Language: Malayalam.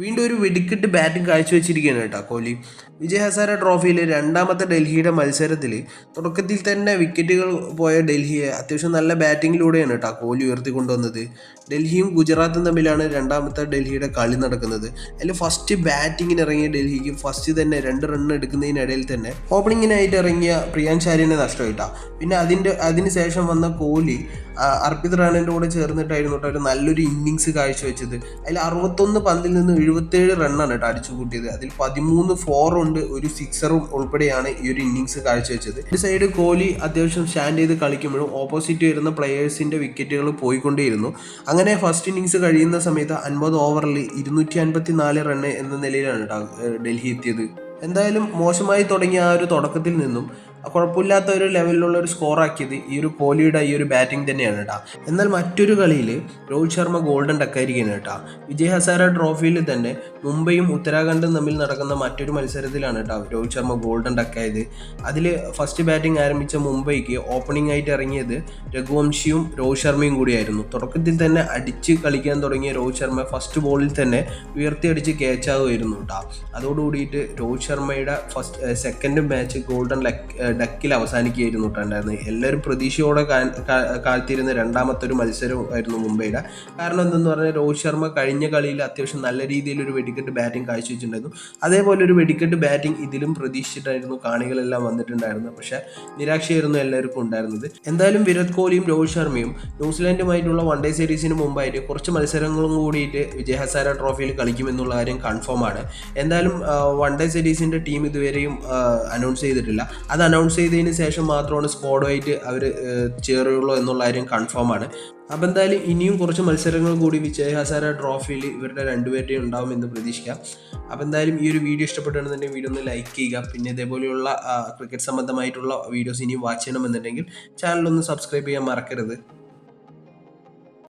വീണ്ടും ഒരു വെടിക്കെട്ട് ബാറ്റിംഗ് കാഴ്ചവെച്ചിരിക്കുകയാണ് കേട്ടോ കോഹ്ലി. വിജയ് ഹസാര ട്രോഫിയിൽ രണ്ടാമത്തെ ഡൽഹിയുടെ മത്സരത്തിൽ തുടക്കത്തിൽ തന്നെ വിക്കറ്റുകൾ പോയ ഡൽഹിയെ അത്യാവശ്യം നല്ല ബാറ്റിങ്ങിലൂടെയാണ് കേട്ടോ കോഹ്ലി ഉയർത്തിക്കൊണ്ടുവന്നത്. ഡൽഹിയും ഗുജറാത്തും തമ്മിലാണ് രണ്ടാമത്തെ ഡൽഹിയുടെ കളി നടക്കുന്നത്. അതിൽ ഫസ്റ്റ് ബാറ്റിങ്ങിന് ഇറങ്ങിയ ഡൽഹിക്ക് ഫസ്റ്റ് തന്നെ 2 റൺ എടുക്കുന്നതിനിടയിൽ തന്നെ ഓപ്പണിങ്ങിനായിട്ട് ഇറങ്ങിയ പ്രിയാൻഷ് ആര്യനെ നഷ്ടമായിട്ടാണ്. പിന്നെ അതിന് ശേഷം വന്ന കോഹ്ലി അർപ്പിത് റാണയുടെ കൂടെ ചേർന്നിട്ടായിരുന്നു കേട്ടോ ഒരു നല്ലൊരു ഇന്നിങ്സ് കാഴ്ചവെച്ചത്. അതിൽ 61 പന്തിൽ നിന്ന് 77 റണ്ണാണ് കേട്ടോ അടിച്ചു കൂട്ടിയത്. അതിൽ 13 4 ഒരു സിക്സറും ഉൾപ്പെടെയാണ് ഈ ഒരു ഇന്നിങ്സ് കാഴ്ചവെച്ചത്. ഒരു സൈഡ് കോഹ്ലി അത്യാവശ്യം സ്റ്റാൻഡ് ചെയ്ത് കളിക്കുമ്പോഴും ഓപ്പോസിറ്റ് വരുന്ന പ്ലെയേഴ്സിന്റെ വിക്കറ്റുകൾ പോയിക്കൊണ്ടേയിരുന്നു. അങ്ങനെ ഫസ്റ്റ് ഇന്നിങ്സ് കഴിയുന്ന സമയത്ത് 50 ഓവറിൽ 254 റണ്ണ് എന്ന നിലയിലാണ് കേട്ടോ ഡൽഹി എത്തിയത്. എന്തായാലും മോശമായി തുടങ്ങിയ ആ ഒരു തുടക്കത്തിൽ നിന്നും കുഴപ്പമില്ലാത്ത ഒരു ലെവലിലുള്ള ഒരു സ്കോർ ആക്കിയത് ഈ ഒരു കോഹ്ലിയുടെ ഈ ഒരു ബാറ്റിംഗ് തന്നെയാണ് കേട്ടോ. എന്നാൽ മറ്റൊരു കളിയിൽ രോഹിത് ശർമ്മ ഗോൾഡൻ ഡക്കായിരിക്കുകയാണ് കേട്ടോ. വിജയ് ഹസാര ട്രോഫിയിൽ തന്നെ മുംബൈയും ഉത്തരാഖണ്ഡും തമ്മിൽ നടക്കുന്ന മറ്റൊരു മത്സരത്തിലാണ് കേട്ടോ രോഹിത് ശർമ്മ ഗോൾഡൻ ഡക്കായത്. അതിൽ ഫസ്റ്റ് ബാറ്റിംഗ് ആരംഭിച്ച മുംബൈക്ക് ഓപ്പണിംഗ് ആയിട്ട് ഇറങ്ങിയത് രഘുവംശിയും രോഹിത് ശർമ്മയും കൂടിയായിരുന്നു. തുടക്കത്തിൽ തന്നെ അടിച്ച് കളിക്കാൻ തുടങ്ങിയ രോഹിത് ശർമ്മ ഫസ്റ്റ് ബോളിൽ തന്നെ ഉയർത്തിയടിച്ച് ക്യാച്ചാകുമായിരുന്നു കേട്ടോ. അതോടുകൂടിയിട്ട് രോഹിത് ശർമ്മയുടെ സെക്കൻഡ് മാച്ച് ഗോൾഡൻ ഡക്കിൽ അവസാനിക്കുകയായിരുന്നു കേട്ടോ. എല്ലാവരും പ്രതീക്ഷയോടെ കാത്തിരുന്ന രണ്ടാമത്തെ ഒരു മത്സരമായിരുന്നു മുംബൈയുടെ. കാരണം എന്തെന്ന് പറഞ്ഞാൽ രോഹിത് ശർമ്മ കഴിഞ്ഞ കളിയിൽ അത്യാവശ്യം നല്ല രീതിയിൽ ഒരു വെടിക്കെട്ട് ബാറ്റിംഗ് കാഴ്ചവെച്ചിട്ടുണ്ടായിരുന്നു. അതേപോലെ ഒരു വെടിക്കെട്ട് ബാറ്റിംഗ് ഇതിലും പ്രതീക്ഷിച്ചിട്ടായിരുന്നു കാണികളെല്ലാം വന്നിട്ടുണ്ടായിരുന്നത്. പക്ഷേ നിരാശയായിരുന്നു എല്ലാവർക്കും ഉണ്ടായിരുന്നത്. എന്തായാലും വിരാട് കോഹ്ലിയും രോഹിത് ശർമ്മയും ന്യൂസിലാൻഡുമായിട്ടുള്ള വൺ ഡേ സീരീസിന് മുമ്പായിട്ട് കുറച്ച് മത്സരങ്ങളും കൂടിയിട്ട് വിജയ് ഹസാര ട്രോഫിയിൽ കളിക്കുമെന്നുള്ള കാര്യം കൺഫേം ആണ്. എന്തായാലും വൺ ഡേ സീരീസിൻ്റെ ടീം ഇതുവരെയും അനൗൺസ് ചെയ്തിട്ടില്ല. അത് അനൗൺസ് ചെയ്തതിന് ശേഷം മാത്രമാണ് സ്ക്വാഡുമായിട്ട് അവർ ചേരുള്ളൂ എന്നുള്ള കാര്യം കൺഫേം ആണ്. അപ്പോൾ എന്തായാലും ഇനിയും കുറച്ച് മത്സരങ്ങൾ കൂടി വിജയ് ഹസാര ട്രോഫിയിൽ ഇവരുടെ രണ്ടുപേരുടെയും ഉണ്ടാവുമെന്ന് പ്രതീക്ഷിക്കാം. അപ്പോൾ എന്തായാലും ഈ ഒരു വീഡിയോ ഇഷ്ടപ്പെട്ടുണ്ടെന്നുണ്ടെങ്കിൽ വീഡിയോ ഒന്ന് ലൈക്ക് ചെയ്യുക. പിന്നെ ഇതേപോലെയുള്ള ക്രിക്കറ്റ് സംബന്ധമായിട്ടുള്ള വീഡിയോസ് ഇനിയും വാച്ച് ചെയ്യണമെന്നുണ്ടെങ്കിൽ ചാനലൊന്ന് സബ്സ്ക്രൈബ് ചെയ്യാൻ മറക്കരുത്.